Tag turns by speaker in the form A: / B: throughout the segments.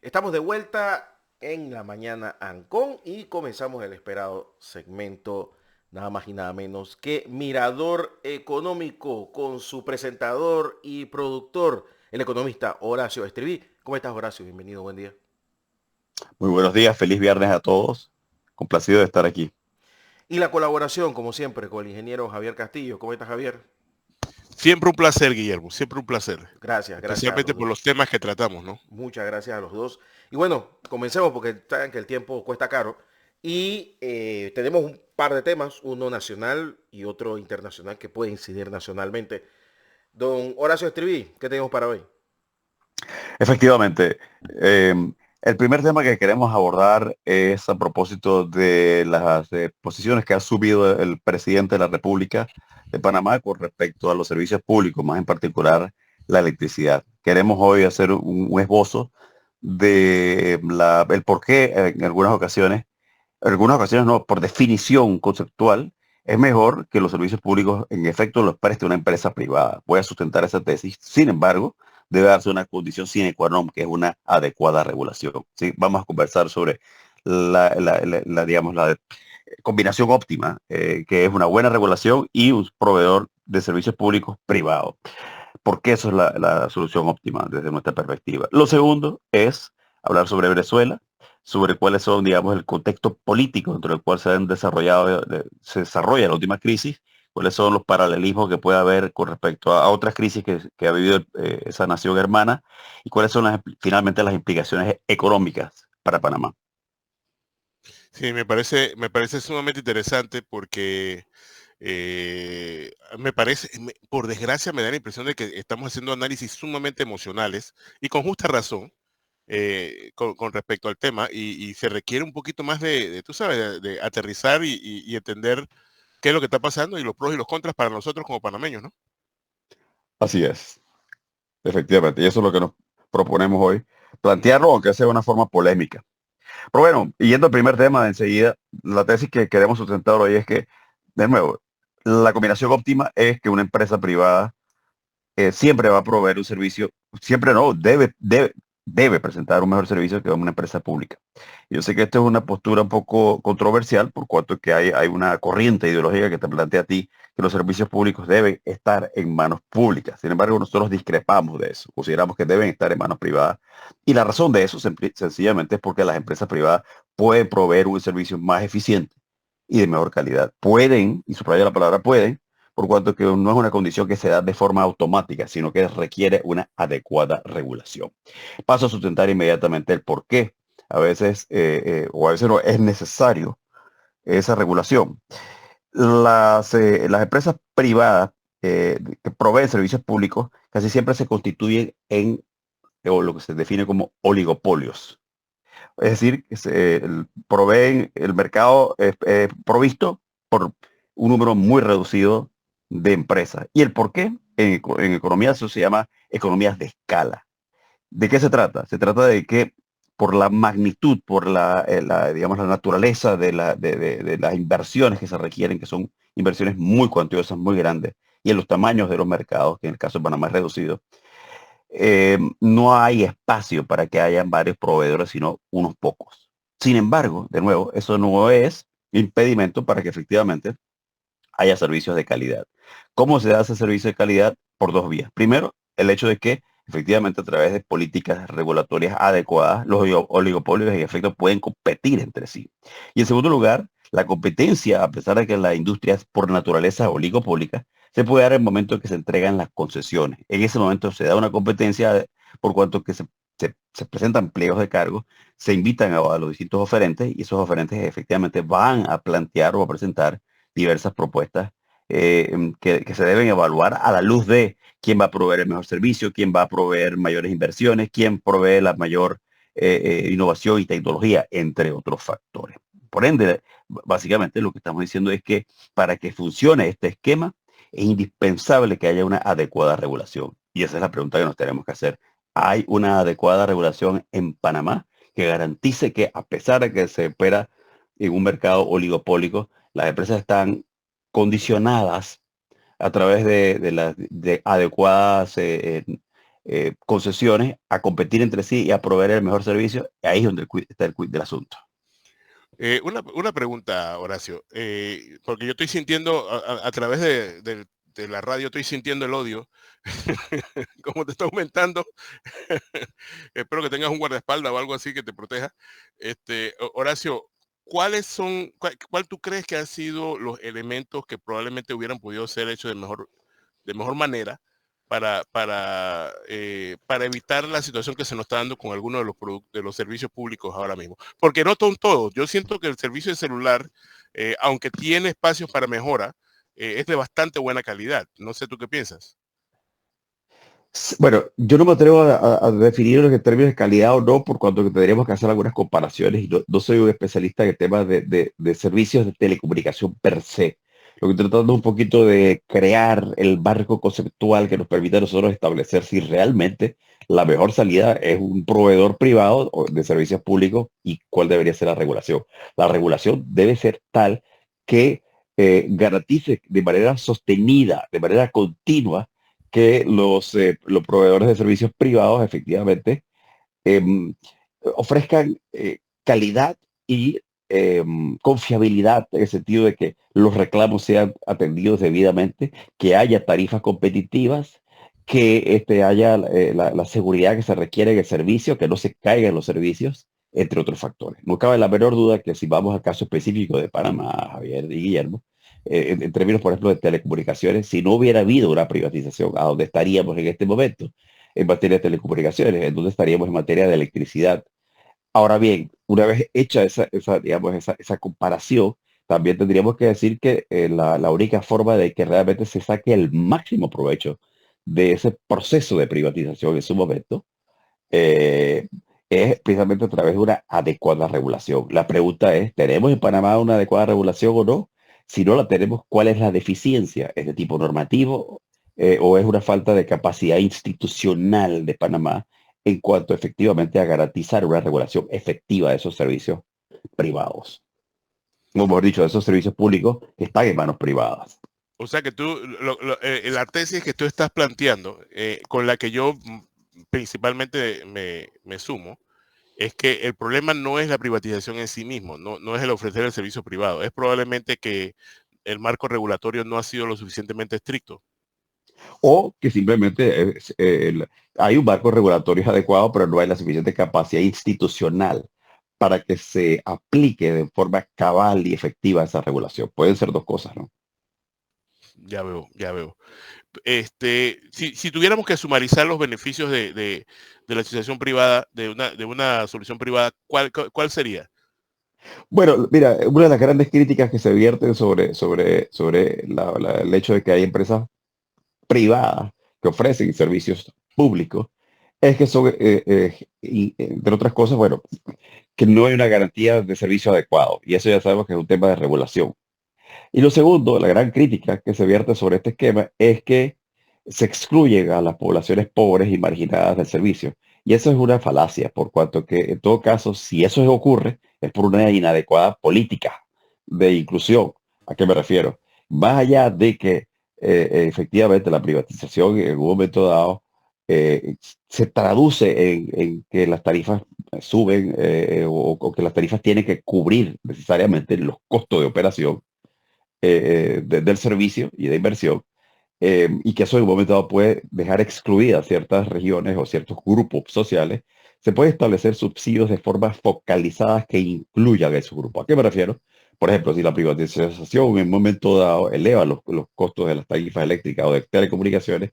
A: Estamos de vuelta en la mañana Ancon y comenzamos el esperado segmento nada más y nada menos que Mirador Económico con su presentador y productor, el economista Horacio Estriví. ¿Cómo estás, Horacio? Bienvenido, buen día.
B: Muy buenos días, feliz viernes a todos. Complacido de estar aquí.
A: Y la colaboración, como siempre, con el ingeniero Javier Castillo. ¿Cómo estás, Javier?
C: Siempre un placer, Guillermo, siempre un placer.
A: Gracias, gracias a
C: Especialmente
A: los
C: por
A: dos.
C: los temas que tratamos, ¿no?
A: Muchas gracias a los dos. Y bueno, comencemos porque saben que el tiempo cuesta caro. Y tenemos un par de temas, uno nacional y otro internacional que puede incidir nacionalmente. Don Horacio Estriví, ¿qué tenemos para hoy?
B: Efectivamente, eh, el primer tema que queremos abordar es a propósito de las posiciones que ha subido el presidente de la República de Panamá con respecto a los servicios públicos, más en particular la electricidad. Queremos hoy hacer un esbozo de el por qué en algunas ocasiones no, por definición conceptual, es mejor que los servicios públicos en efecto los preste una empresa privada. Voy a sustentar esa tesis. Sin embargo, debe darse una condición sine qua non, que es una adecuada regulación. ¿Sí? Vamos a conversar sobre digamos, la combinación óptima, que es una buena regulación y un proveedor de servicios públicos privados. Porque eso es la solución óptima desde nuestra perspectiva. Lo segundo es hablar sobre Venezuela, sobre cuáles son, digamos, el contexto político dentro del cual se han desarrollado, se desarrolla la última crisis, cuáles son los paralelismos que puede haber con respecto a otras crisis que ha vivido esa nación hermana y cuáles son finalmente las implicaciones económicas para Panamá.
C: Sí, me parece sumamente interesante porque por desgracia, me da la impresión de que estamos haciendo análisis sumamente emocionales y con justa razón con respecto al tema y se requiere un poquito más tú sabes, de aterrizar y entender qué es lo que está pasando y los pros y los contras para nosotros como panameños, ¿no?
B: Así es, efectivamente, y eso es lo que nos proponemos hoy, plantearlo aunque sea de una forma polémica. Pero bueno, y yendo al primer tema de enseguida, la tesis que queremos sustentar hoy es que, de nuevo, la combinación óptima es que una empresa privada siempre va a proveer un servicio, siempre no, debe presentar un mejor servicio que una empresa pública. Yo sé que esta es una postura un poco controversial por cuanto que hay una corriente ideológica que te plantea a ti que los servicios públicos deben estar en manos públicas. Sin embargo, nosotros discrepamos de eso. Consideramos que deben estar en manos privadas. Y la razón de eso sencillamente es porque las empresas privadas pueden proveer un servicio más eficiente y de mejor calidad. Pueden, y subrayo la palabra pueden, por cuanto que no es una condición que se da de forma automática, sino que requiere una adecuada regulación. Paso a sustentar inmediatamente el por qué a veces, o a veces no es necesario esa regulación. Las empresas privadas que proveen servicios públicos casi siempre se constituyen en o lo que se define como oligopolios. Es decir, que proveen el mercado provisto por un número muy reducido de empresas. ¿Y el por qué? En economía eso se llama economías de escala. ¿De qué se trata? Se trata de que por la magnitud, por digamos, la naturaleza de las inversiones que se requieren, que son inversiones muy cuantiosas, muy grandes, y en los tamaños de los mercados, que en el caso de Panamá es reducido, no hay espacio para que hayan varios proveedores, sino unos pocos. Sin embargo, de nuevo, eso no es impedimento para que efectivamente haya servicios de calidad. ¿Cómo se da ese servicio de calidad? Por dos vías. Primero, el hecho de que efectivamente a través de políticas regulatorias adecuadas, los oligopolios en efecto pueden competir entre sí. Y en segundo lugar, la competencia, a pesar de que la industria es por naturaleza oligopólica, se puede dar en el momento en que se entregan las concesiones. En ese momento se da una competencia por cuanto que se presentan pliegos de cargo, se invitan a los distintos oferentes y esos oferentes efectivamente van a plantear o a presentar diversas propuestas que se deben evaluar a la luz de quién va a proveer el mejor servicio, quién va a proveer mayores inversiones, quién provee la mayor innovación y tecnología, entre otros factores. Por ende, básicamente lo que estamos diciendo es que para que funcione este esquema es indispensable que haya una adecuada regulación. Y esa es la pregunta que nos tenemos que hacer. ¿Hay una adecuada regulación en Panamá que garantice que a pesar de que se opera en un mercado oligopólico, las empresas están condicionadas a través de las adecuadas concesiones a competir entre sí y a proveer el mejor servicio. Ahí es donde está el quid del asunto.
C: Una pregunta, Horacio, porque yo estoy sintiendo a través de la radio, estoy sintiendo el odio, como te está aumentando. Espero que tengas un guardaespaldas o algo así que te proteja. Horacio, ¿cuál tú crees que han sido los elementos que probablemente hubieran podido ser hechos de mejor manera para evitar la situación que se nos está dando con algunos de de los servicios públicos ahora mismo? Porque no son todos. Yo siento que el servicio de celular, aunque tiene espacios para mejora, es de bastante buena calidad. No sé tú qué piensas.
B: Bueno, yo no me atrevo a definir en términos de calidad o no, por cuanto que tendríamos que hacer algunas comparaciones y no soy un especialista en el tema de servicios de telecomunicación per se. Lo que estoy tratando es un poquito de crear el marco conceptual que nos permita a nosotros establecer si realmente la mejor salida es un proveedor privado o de servicios públicos y cuál debería ser la regulación. La regulación debe ser tal que garantice de manera sostenida, de manera continua, que los proveedores de servicios privados efectivamente em, ofrezcan calidad y confiabilidad en el sentido de que los reclamos sean atendidos debidamente, que haya tarifas competitivas, que haya la seguridad que se requiere en el servicio, que no se caigan los servicios, entre otros factores. No cabe la menor duda que si vamos al caso específico de Panamá, Javier y Guillermo, en términos, por ejemplo, de telecomunicaciones, si no hubiera habido una privatización, ¿a dónde estaríamos en este momento? En materia de telecomunicaciones, en dónde estaríamos en materia de electricidad. Ahora bien, una vez hecha digamos, esa comparación, también tendríamos que decir que la única forma de que realmente se saque el máximo provecho de ese proceso de privatización en su momento eh, es precisamente a través de una adecuada regulación. La pregunta es, ¿tenemos en Panamá una adecuada regulación o no? Si no la tenemos, ¿cuál es la deficiencia? ¿Es de tipo normativo o es una falta de capacidad institucional de Panamá en cuanto efectivamente a garantizar una regulación efectiva de esos servicios privados? O mejor dicho, de esos servicios públicos que están en manos privadas.
C: O sea que la tesis que tú estás planteando, con la que yo principalmente me sumo, es que el problema no es la privatización en sí mismo, no es el ofrecer el servicio privado, es probablemente que el marco regulatorio no ha sido lo suficientemente estricto.
B: O que simplemente hay un marco regulatorio adecuado, pero no hay la suficiente capacidad institucional para que se aplique de forma cabal y efectiva esa regulación. Pueden ser dos cosas, ¿no?
C: Ya veo, ya veo. Si tuviéramos que sumarizar los beneficios de la asociación privada, de una solución privada, ¿cuál sería?
B: Bueno, mira, una de las grandes críticas que se vierten sobre el hecho de que hay empresas privadas que ofrecen servicios públicos es que son, entre otras cosas, bueno, que no hay una garantía de servicio adecuado. Y eso ya sabemos que es un tema de regulación. Y lo segundo, la gran crítica que se vierte sobre este esquema es que se excluyen a las poblaciones pobres y marginadas del servicio. Y eso es una falacia, por cuanto que en todo caso, si eso ocurre, es por una inadecuada política de inclusión. ¿A qué me refiero? Más allá de que efectivamente la privatización en un momento dado eh, se traduce en que las tarifas suben o que las tarifas tienen que cubrir necesariamente los costos de operación del servicio y de inversión, y que eso en un momento dado puede dejar excluidas ciertas regiones o ciertos grupos sociales, se puede establecer subsidios de forma focalizadas que incluyan esos grupos. ¿A qué me refiero? Por ejemplo, si la privatización en un momento dado eleva los costos de las tarifas eléctricas o de telecomunicaciones,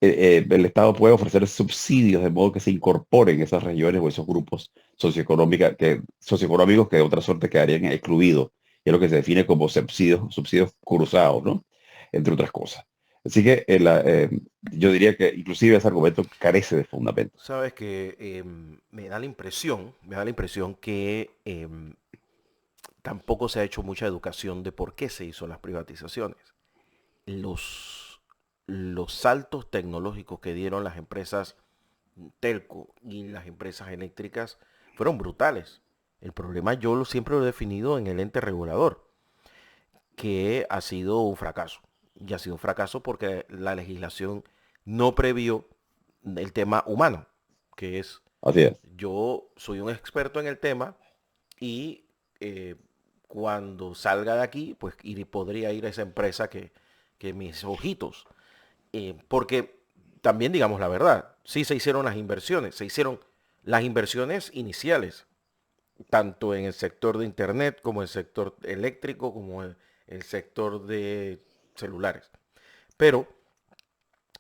B: el Estado puede ofrecer subsidios de modo que se incorporen esas regiones o esos grupos socioeconómicos que de otra suerte quedarían excluidos. Y es lo que se define como subsidios cruzados, ¿no? Entre otras cosas. Así que yo diría que inclusive ese argumento carece de fundamento.
A: Sabes que me da la impresión que tampoco se ha hecho mucha educación de por qué se hizo las privatizaciones. Los, los saltos tecnológicos que dieron las empresas telco y las empresas eléctricas fueron brutales. El problema siempre lo he definido en el ente regulador, que ha sido un fracaso. Y ha sido un fracaso porque la legislación no previó el tema humano, que es,
B: Así es.
A: yo soy un experto en el tema y cuando salga de aquí, pues podría ir a esa empresa que mis ojitos. Porque también digamos la verdad, sí se hicieron las inversiones, se hicieron las inversiones iniciales, tanto en el sector de internet como el sector eléctrico, como el sector de celulares. Pero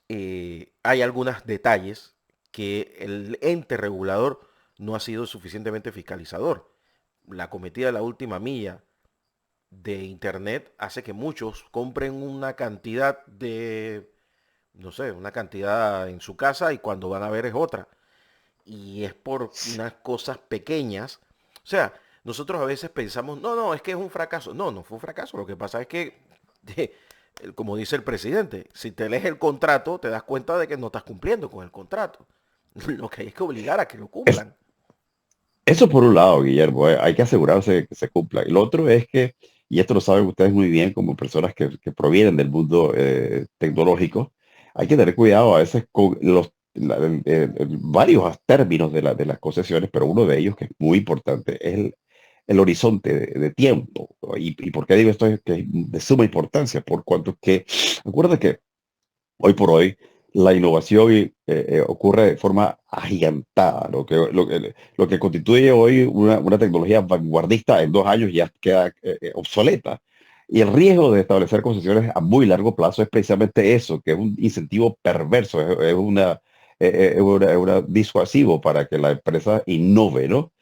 A: hay algunos detalles que el ente regulador no ha sido suficientemente fiscalizador. La cometida de la última milla de internet hace que muchos compren una cantidad de, no sé, una cantidad en su casa y cuando van a ver es otra. Y es por unas cosas pequeñas. O sea, nosotros a veces pensamos, no, no, es que es un fracaso. No, no fue un fracaso. Lo que pasa es que, como dice el presidente, si te lees el contrato, te das cuenta de que no estás cumpliendo con el contrato. Lo que hay es que obligar a que lo
B: Es-
A: cumplan.
B: Eso por un lado, Guillermo, hay que asegurarse de que se cumpla. Y lo otro es que, y esto lo saben ustedes muy bien como personas que provienen del mundo tecnológico, hay que tener cuidado a veces con varios términos de las concesiones, pero uno de ellos que es muy importante es el horizonte de tiempo. ¿Y por qué digo esto? Es que es de suma importancia, por cuanto que, acuérdate que hoy por hoy la innovación ocurre de forma agigantada. Lo que constituye hoy una tecnología vanguardista en 2 años ya queda obsoleta. Y el riesgo de establecer concesiones a muy largo plazo es precisamente eso, que es un incentivo perverso, es disuasivo para que la empresa innove, ¿no?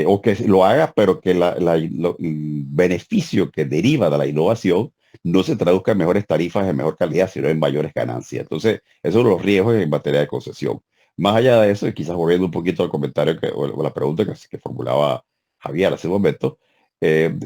B: O que lo haga, pero que el beneficio que deriva de la innovación no se traduzca en mejores tarifas, en mejor calidad, sino en mayores ganancias. Entonces, esos son los riesgos en materia de concesión. Más allá de eso, y quizás volviendo un poquito al comentario o la pregunta que formulaba Javier hace un momento,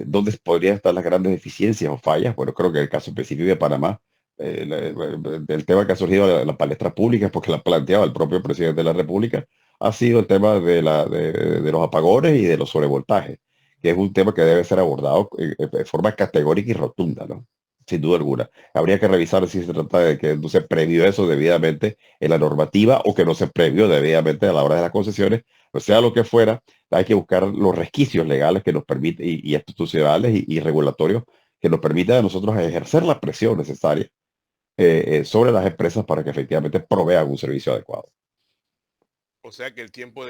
B: ¿dónde podrían estar las grandes deficiencias o fallas? Bueno, creo que el caso específico de Panamá, el tema que ha surgido de la palestra pública, porque la planteaba el propio presidente de la República, ha sido el tema de los apagones y de los sobrevoltajes, que es un tema que debe ser abordado de forma categórica y rotunda, ¿no? Sin duda alguna. Habría que revisar si se trata de que no se previó eso debidamente en la normativa o que no se previó debidamente a la hora de las concesiones. O sea, lo que fuera, hay que buscar los resquicios legales que nos permiten y institucionales y regulatorios que nos permitan a nosotros ejercer la presión necesaria sobre las empresas para que efectivamente provean un servicio adecuado.
C: O sea que el tiempo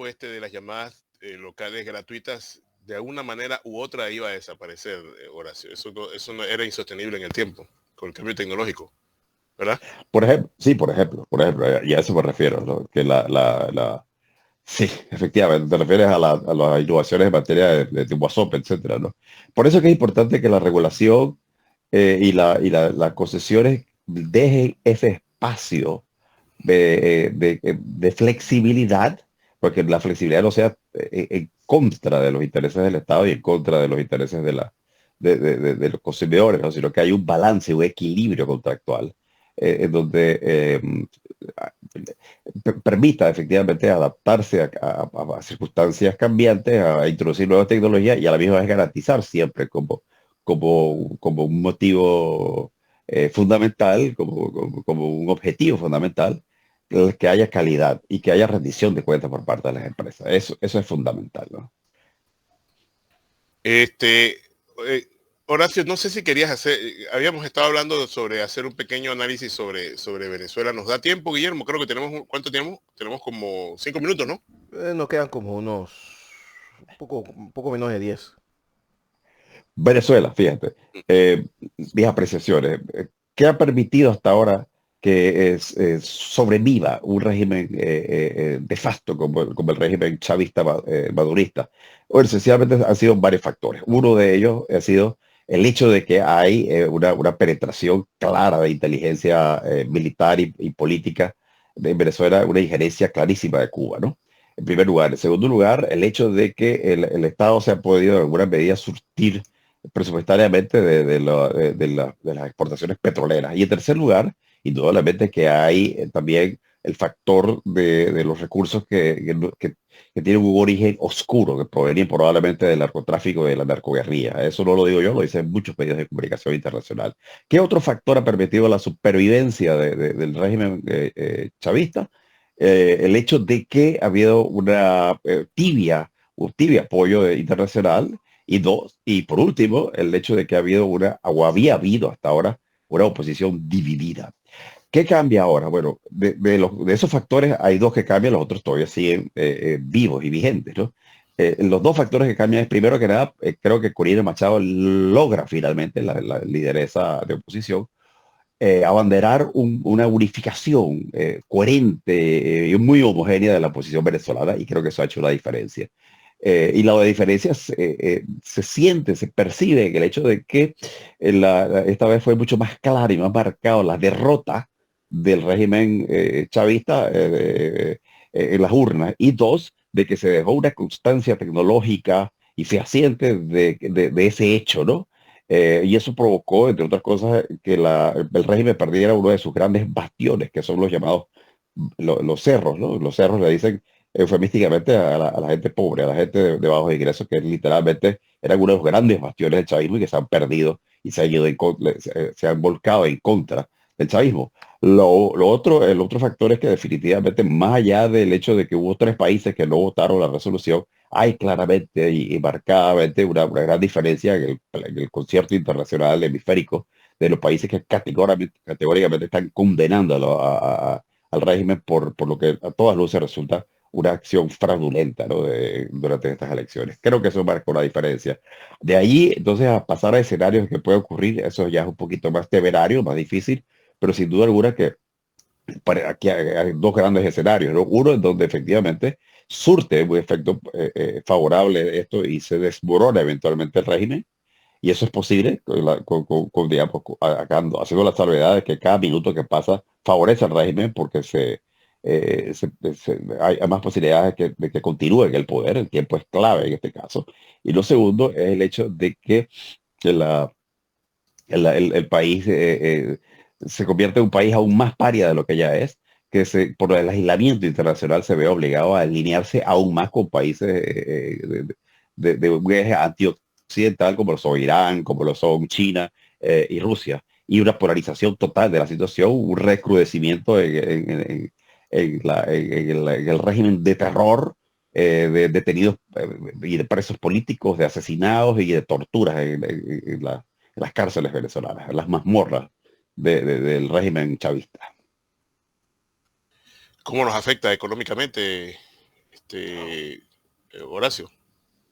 C: este de las llamadas locales gratuitas, de alguna manera u otra iba a desaparecer, Horacio. Eso no era insostenible en el tiempo, con el cambio tecnológico, ¿verdad?
B: Por ejemplo, sí, por ejemplo, y a eso me refiero, ¿no? Que sí, efectivamente, te refieres a las innovaciones en materia de WhatsApp, etcétera, ¿no? Por eso es que es importante que la regulación las concesiones dejen ese espacio de flexibilidad, porque la flexibilidad no sea en contra de los intereses del Estado y en contra de los intereses de los consumidores, ¿no? Sino que hay un balance, un equilibrio contractual en donde permita efectivamente adaptarse a circunstancias cambiantes, a introducir nuevas tecnologías y a la misma vez garantizar siempre como un motivo fundamental, como un objetivo fundamental, que haya calidad y que haya rendición de cuentas por parte de las empresas. Eso es fundamental, ¿no?
C: Este, eh, Horacio, no sé si querías hacer, habíamos estado hablando sobre hacer un pequeño análisis sobre Venezuela. ¿Nos da tiempo, Guillermo? Creo que tenemos, ¿cuánto tenemos? Tenemos como 5 minutos, ¿no?
A: Nos quedan como unos, un poco menos de 10.
B: Venezuela, fíjate, mis apreciaciones. ¿Qué ha permitido hasta ahora que sobreviva un régimen de facto como el régimen chavista madurista? Bueno, sencillamente han sido varios factores. Uno de ellos ha sido el hecho de que hay una penetración clara de inteligencia militar y política de Venezuela, una injerencia clarísima de Cuba, ¿no? En primer lugar. En segundo lugar, el hecho de que el Estado se ha podido en alguna medida surtir presupuestariamente de las exportaciones petroleras. Y en tercer lugar, indudablemente que hay también el factor de los recursos que tienen un origen oscuro, que provenían probablemente del narcotráfico y de la narcoguerrilla. Eso no lo digo yo, lo dicen muchos medios de comunicación internacional. ¿Qué otro factor ha permitido la supervivencia del régimen chavista? El hecho de que ha habido una un tibio apoyo internacional y dos, y por último, el hecho de que ha habido o había habido hasta ahora una oposición dividida. ¿Qué cambia ahora? Bueno, de esos factores hay dos que cambian, los otros todavía siguen vivos y vigentes, ¿no? Los dos factores que cambian es, primero que nada, creo que Corina Machado logra finalmente la lideresa de oposición, abanderar una unificación coherente y muy homogénea de la oposición venezolana, y creo que eso ha hecho la diferencia. Y la diferencia se siente, se percibe en el hecho de que esta vez fue mucho más claro y más marcado la derrota del régimen chavista en las urnas. Y dos, de que se dejó una constancia tecnológica y fehaciente de ese hecho, ¿no? Y eso provocó, entre otras cosas, que el régimen perdiera uno de sus grandes bastiones, que son los llamados los cerros, ¿no? Los cerros le dicen eufemísticamente a la gente pobre, a la gente de bajos ingresos, que literalmente eran uno de los grandes bastiones del chavismo y que se han perdido y se han ido se han volcado en contra del chavismo. El otro factor es que definitivamente, más allá del hecho de que hubo tres países que no votaron la resolución, hay claramente y marcadamente una gran diferencia en el concierto internacional hemisférico de los países que categóricamente están condenando al régimen por lo que a todas luces resulta una acción fraudulenta, ¿no? Durante estas elecciones. Creo que eso marca una diferencia. De ahí, entonces, a pasar a escenarios que puede ocurrir, eso ya es un poquito más temerario, más difícil, pero sin duda alguna que aquí hay dos grandes escenarios, ¿no? Uno en donde efectivamente surte un efecto favorable esto y se desmorona eventualmente el régimen, y eso es posible digamos, haciendo la salvedad de que cada minuto que pasa favorece al régimen porque hay más posibilidades de que continúe en el poder. El tiempo es clave en este caso. Y lo segundo es el hecho de que el país se convierte en un país aún más paria de lo que ya es, por el aislamiento internacional se ve obligado a alinearse aún más con países de un eje antioccidental como lo son Irán, como lo son China y Rusia, y una polarización total de la situación, un recrudecimiento en el régimen de terror, de detenidos y de presos políticos, de asesinados y de torturas en las cárceles venezolanas, en las mazmorras del régimen chavista.
C: ¿Cómo nos afecta económicamente, Horacio?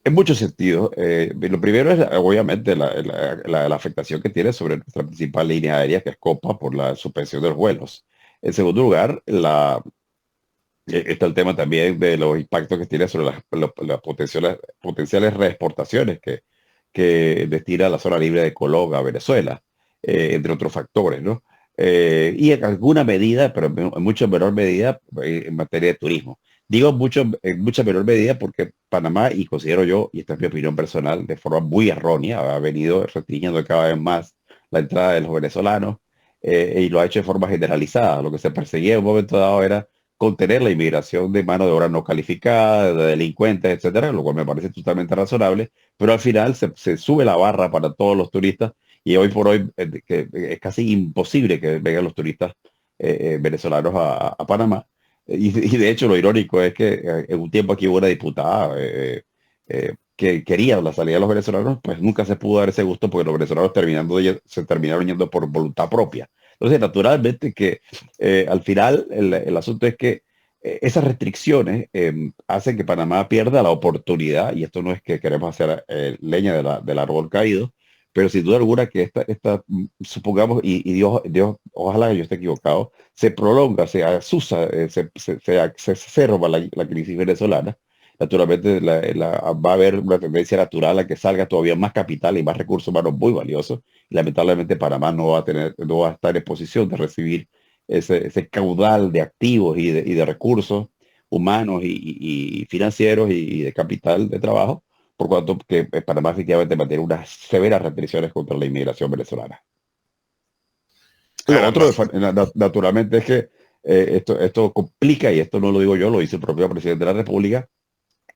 B: En muchos sentidos. Lo primero es obviamente la afectación que tiene sobre nuestra principal línea aérea, que es Copa, por la suspensión de los vuelos. En segundo lugar, está el tema también de los impactos que tiene sobre las potenciales reexportaciones que destina la zona libre de Colón a Venezuela, entre otros factores, ¿no? Y en alguna medida, pero en mucho menor medida, en materia de turismo. Digo en mucha menor medida porque Panamá, y considero yo, y esta es mi opinión personal, de forma muy errónea, ha venido restringiendo cada vez más la entrada de los venezolanos, y lo ha hecho de forma generalizada. Lo que se perseguía en un momento dado era contener la inmigración de mano de obra no calificada, de delincuentes, etcétera, lo cual me parece totalmente razonable, pero al final se sube la barra para todos los turistas, y hoy por hoy que es casi imposible que vengan los turistas venezolanos a Panamá. Y de hecho lo irónico es que en un tiempo aquí hubo una diputada que quería la salida de los venezolanos, pues nunca se pudo dar ese gusto porque los venezolanos se terminaron yendo por voluntad propia. Entonces, naturalmente que al final el asunto es que esas restricciones hacen que Panamá pierda la oportunidad, y esto no es que queremos hacer leña del árbol caído, pero sin duda alguna que supongamos, y Dios, ojalá yo esté equivocado, se prolonga, se asusa, se cerra la crisis venezolana. Naturalmente va a haber una tendencia natural a que salga todavía más capital y más recursos humanos muy valiosos. Lamentablemente Panamá no va a estar en posición de recibir ese caudal de activos y de recursos humanos y financieros y de capital de trabajo, por cuanto que Panamá efectivamente mantiene unas severas restricciones contra la inmigración venezolana. Lo
C: Caramba.
B: otro, naturalmente, es que esto complica, y esto no lo digo yo, lo dice el propio presidente de la República,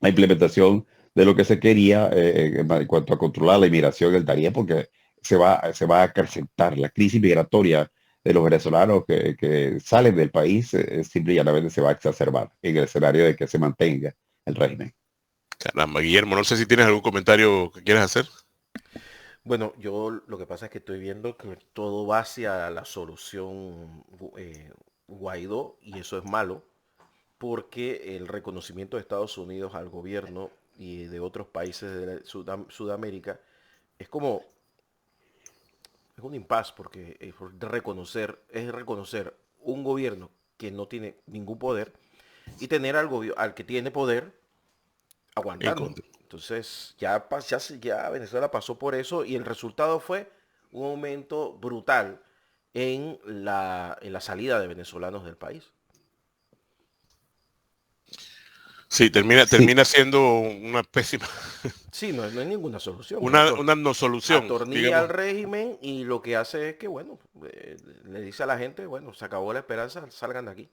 B: la implementación de lo que se quería en cuanto a controlar la inmigración del Darién, porque se va a acrecentar la crisis migratoria de los venezolanos que salen del país, simple y llanamente se va a exacerbar en el escenario de que se mantenga el régimen.
C: Caramba, Guillermo, no sé si tienes algún comentario que quieras hacer.
A: Bueno, yo lo que pasa es que estoy viendo que todo va hacia la solución Guaidó y eso es malo porque el reconocimiento de Estados Unidos al gobierno y de otros países de Sudamérica es como, es un impasse porque es reconocer un gobierno que no tiene ningún poder y tener al que tiene poder
C: En
A: aguantando.
C: contra.
A: Entonces ya Venezuela pasó por eso y el resultado fue un aumento brutal en la salida de venezolanos del país.
C: Sí, termina,
B: Sí,
C: termina siendo una pésima,
A: Sí, no hay ninguna solución.
C: una no solución,
A: Atornilla al
C: digamos.
A: régimen y lo que hace es que, bueno, le dice a la gente, bueno, se acabó la esperanza, salgan de aquí.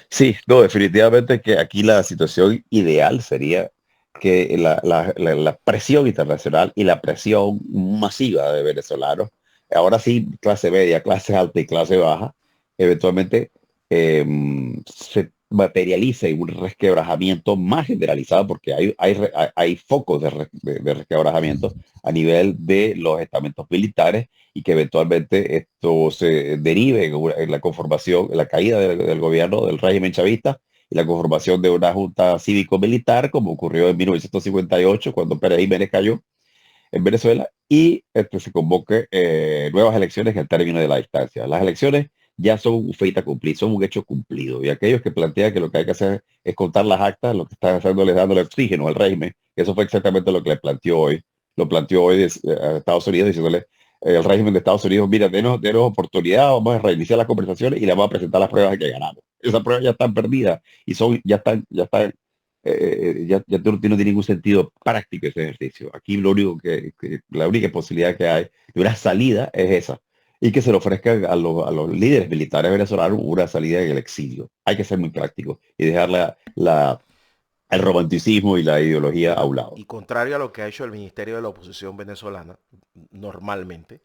B: sí, no, definitivamente que aquí la situación ideal sería que la presión internacional y la presión masiva de venezolanos, ahora sí, clase media, clase alta y clase baja, eventualmente se materialice en un resquebrajamiento más generalizado, porque hay focos de resquebrajamiento a nivel de los estamentos militares, y que eventualmente esto se derive en la conformación, en la caída del gobierno del régimen chavista y la conformación de una junta cívico-militar, como ocurrió en 1958 cuando Pérez Jiménez cayó en Venezuela, y se convoque nuevas elecciones en el término de la distancia. Las elecciones ya son un feita cumplir, son un hecho cumplido. Y aquellos que plantean que lo que hay que hacer es contar las actas, lo que están haciendo es dándole oxígeno al régimen. Eso fue exactamente lo que le planteó hoy. Lo planteó hoy a Estados Unidos, diciéndole el régimen de Estados Unidos: mira, denos oportunidad, vamos a reiniciar las conversaciones y le vamos a presentar las pruebas de que ganamos. Esas pruebas ya están perdidas y ya no tiene ningún sentido práctico ese ejercicio. Aquí la única posibilidad que hay de una salida es esa, y que se le ofrezca a los líderes militares venezolanos una salida en el exilio. Hay que ser muy práctico y dejar el romanticismo y la ideología a
A: Bueno,
B: un lado.
A: y contrario a lo que ha hecho el Ministerio de la Oposición venezolana, normalmente,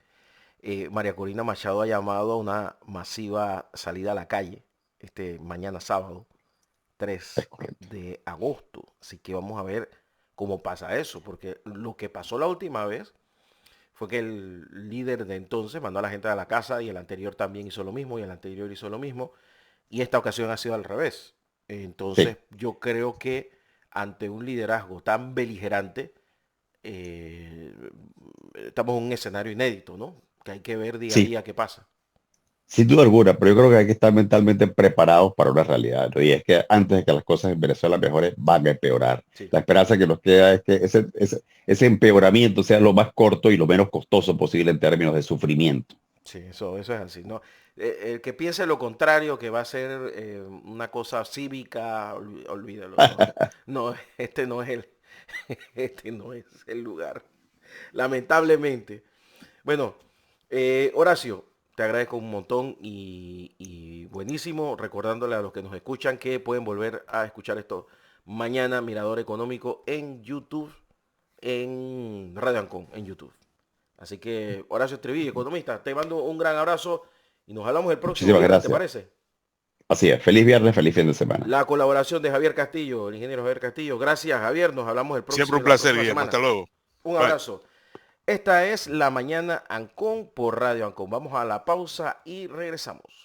A: María Corina Machado ha llamado a una masiva salida a la calle mañana sábado,
B: Es
A: 3
B: correcto.
A: de agosto. Así que vamos a ver cómo pasa eso, porque lo que pasó la última vez fue que el líder de entonces mandó a la gente a la casa y el anterior también hizo lo mismo y el anterior hizo lo mismo y esta ocasión ha sido al revés.
B: Sí.
A: Entonces yo creo que ante un liderazgo tan beligerante, eh, estamos en un escenario inédito, ¿no? Que hay que ver día a
B: Sí,
A: día qué pasa.
B: sin duda alguna, pero yo creo que hay que estar mentalmente preparados para una realidad, ¿no? Y es que antes de que las cosas en Venezuela mejoren, van a empeorar.
A: Sí,
B: La esperanza que nos queda es que ese empeoramiento sea lo más corto y lo menos costoso posible en términos de sufrimiento.
A: sí, eso es así, ¿no? El que piense lo contrario, que va a ser una cosa cívica, olvídalo, no, no, este no es el, este no es el lugar, lamentablemente. Bueno, Horacio, te agradezco un montón y buenísimo, recordándole a los que nos escuchan que pueden volver a escuchar esto mañana, Mirador Económico en YouTube, en Radio Ancon, en YouTube. Así que, Horacio Estribillo, economista, te mando un gran abrazo y nos hablamos el próximo
B: Muchísimas
A: viernes, ¿te
B: gracias.
A: parece?
B: Así es. Feliz viernes, feliz fin de semana.
A: La colaboración de Javier Castillo, el ingeniero Javier Castillo. Gracias, Javier. Nos hablamos
C: Siempre un
A: la
C: placer,
A: próxima
C: Guillermo.
A: semana.
C: Hasta luego.
A: Un
C: Bye.
A: abrazo. Esta es La Mañana Ancon por Radio Ancon. Vamos a la pausa y regresamos.